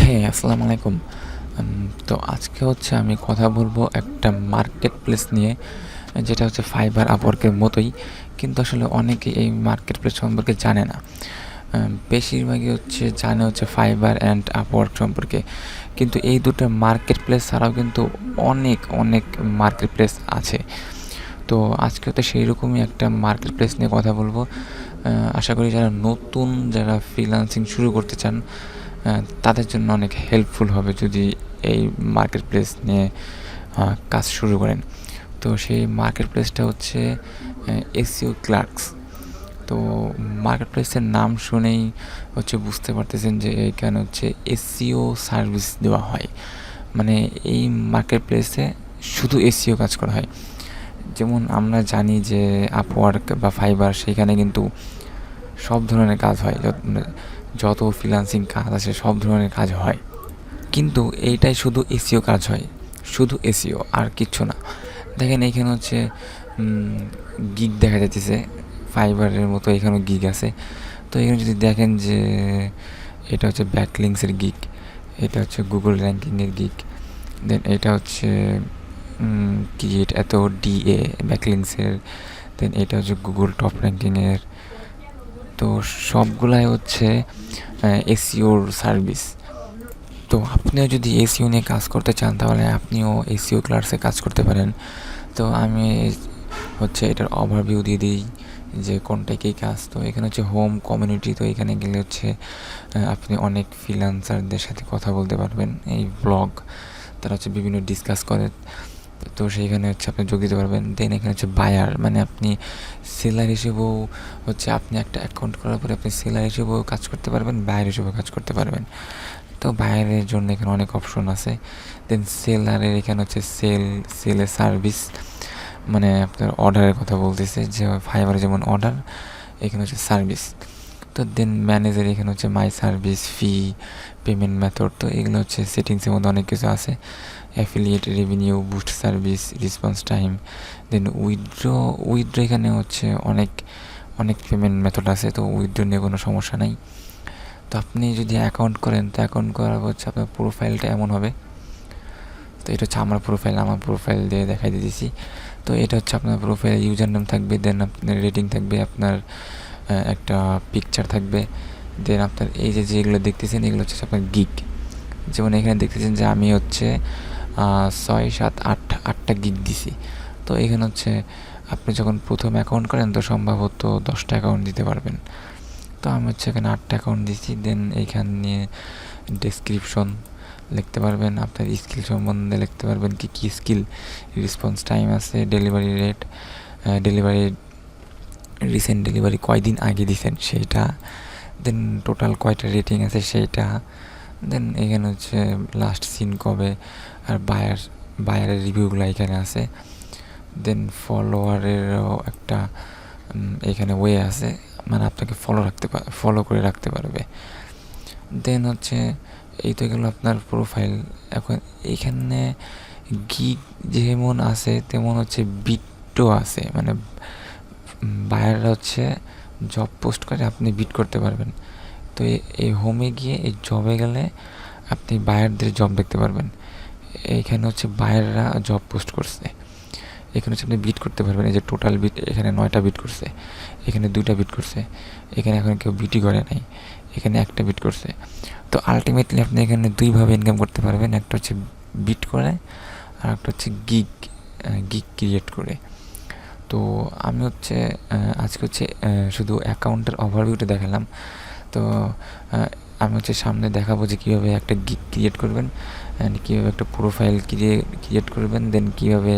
হ্যাঁ, আসসালামু আলাইকুম। তো আজকে আমি কথা বলবো একটা মার্কেট প্লেস নিয়ে, যেটা ফাইবার, আপওয়ার্কের মতোই। কিন্তু আসলে অনেকেই এই মার্কেট প্লেস সম্পর্কে জানে না। বেশিরভাগই জানে ফাইবার অ্যান্ড আপওয়ার্ক সম্পর্কে। কিন্তু এই দুটো মার্কেট প্লেস ছাড়াও কিন্তু অনেক মার্কেট প্লেস আছে। তো আজকে সেইরকমই একটা মার্কেট প্লেস নিয়ে কথা বলবো। আশা করি যারা ফ্রিল্যান্সিং শুরু করতে চান, তাদের জন্য অনেক হেল্পফুল হবে যদি এই মার্কেট প্লেস নিয়ে কাজ শুরু করেন। তো সেই মার্কেট প্লেসটা SEOClerks। তো মার্কেট প্লেসের নাম শুনেই বুঝতে পারতেছেন যে এখানে এসইও সার্ভিস দেওয়া হয়। মানে এই মার্কেট প্লেসে শুধু এসইও কাজ করা হয়। যেমন আমরা জানি যে আপওয়ার্ক বা ফাইবার, সেখানে কিন্তু সব ধরনের কাজ হয়। যত ফ্রিল্যান্সিং কাজ আছে সব ধরনের কাজ হয়, কিন্তু এইটাই শুধু এসইও কাজ হয়, শুধু এসইও, আর কিচ্ছু না। দেখেন এইখানে গিগ দেখা যাচ্ছে, ফাইবারের মতো এখানেও গিগ আছে। তো এখানে যদি দেখেন যে এটা ব্যাকলিংসের গিগ, এটা গুগল র্যাঙ্কিংয়ের গিগ, দেন এটা ক্রিয়েট এত ডিএ ব্যাকলিংসের, দেন এটা গুগল টপ র্যাঙ্কিংয়ের। তো সবগুলাই এসইওর সার্ভিস। তো আপনিও যদি এসইও নিয়ে কাজ করতে চান, তাহলে আপনিও SEOClerksে কাজ করতে পারেন। তো আমি এটার ওভারভিউ দিয়ে দিই যে কোনটা কী কাজ। তো এখানে হোম কমিউনিটি। তো এখানে গেলে আপনি অনেক ফ্রিল্যান্সারদের সাথে কথা বলতে পারবেন। এই ব্লগ, তারা বিভিন্ন ডিসকাস করে। তো সেইখানে আপনি যোগ দিতে পারবেন। দেন এখানে বায়ার, মানে আপনি সেলার হিসেবেও আপনি একটা অ্যাকাউন্ট করার পরে আপনি সেলার হিসেবেও কাজ করতে পারবেন, বায়ার হিসেবেও কাজ করতে পারবেন। তো বায়ারের জন্য এখানে অনেক অপশন আছে। দেন সেলারের এখানে সেলের সার্ভিস, মানে আপনার অর্ডারের কথা বলতেছে, যে ফাইবারে যেমন অর্ডার, এখানে সার্ভিস। তো দেন ম্যানেজার, এখানে my service, fee, payment method. তো এগুলো সেটিংসের মধ্যে অনেক কিছু আছে। Affiliate, revenue, boost service, response time. Then withdraw এখানে অনেক পেমেন্ট মেথড আছে। তো উইথড্র নিয়ে কোনো সমস্যা নাই। তো আপনি যদি অ্যাকাউন্ট করেন, তো অ্যাকাউন্ট করার আপনার প্রোফাইলটা এমন হবে। তো এটা আমার প্রোফাইল দিয়ে দেখাই দিয়েছি। তো এটা আপনার প্রোফাইল ইউজার নেম থাকবে, দেন আপনার রেটিং থাকবে, আপনার একটা পিকচার থাকবে, দেন আপনার এই যেগুলো দেখতেছেন, এগুলো আপনার গিগ। যেমন এখানে দেখতেছেন যে আমি 6, 7, 8টা গিগ দিছি। তো এখানে আপনি যখন প্রথম অ্যাকাউন্ট করেন, তো সম্ভবত 10টা অ্যাকাউন্ট দিতে পারবেন। তো আমি এখানে 8টা অ্যাকাউন্ট দিচ্ছি। দেন এইখান নিয়ে ডেসক্রিপশন লিখতে পারবেন, আপনার স্কিল সম্বন্ধে লিখতে পারবেন, কী স্কিল, রেসপন্স টাইম আছে, delivery rate, delivery, recent delivery কয়দিন আগে দিয়েছেন সেইটা, দেন টোটাল কয়টা রেটিং আছে সেইটা, দেন এখানে লাস্ট সিন কবে, আর বায়ারের রিভিউগুলো এখানে আছে। দেন ফলোয়ারেরও একটা এখানে ওয়ে আছে, মানে আপনাকে ফলো করে রাখতে পারবে। দেন এই তো গেল আপনার প্রোফাইল। এখন এইখানে গিগ যেমন আছে, তেমন বিটও আছে। মানে বায়াররা জব পোস্ট করে, আপনি বিট করতে পারবেন। তো এই হোমে গিয়ে এই জবে গেলে আপনি বায়ারদের জব দেখতে পারবেন। এইখানে বায়াররা জব পোস্ট করছে, এখানে আপনি বিট করতে পারবেন। এই যে টোটাল বিট, এখানে 9টা বিট করছে, এখানে 2টা বিট করছে, এখানে এখন কেউ বিটই করে নাই, এখানে একটা বিট করছে। তো আলটিমেটলি আপনি এখানে দুইভাবে ইনকাম করতে পারবেন। একটা বিট করে, আর একটা গিগ ক্রিয়েট করে। তো আমি আজকে শুধু অ্যাকাউন্টের ওভারভিউটা দেখালাম। তো আমি সামনে দেখাবো যে কীভাবে একটা গিগ ক্রিয়েট করবেন, কীভাবে একটা প্রোফাইল ক্রিয়েট করবেন, দেন কীভাবে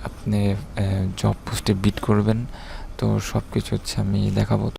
আপনি জব পোস্টে বিট করবেন। তো সব কিছু আমি দেখাবো।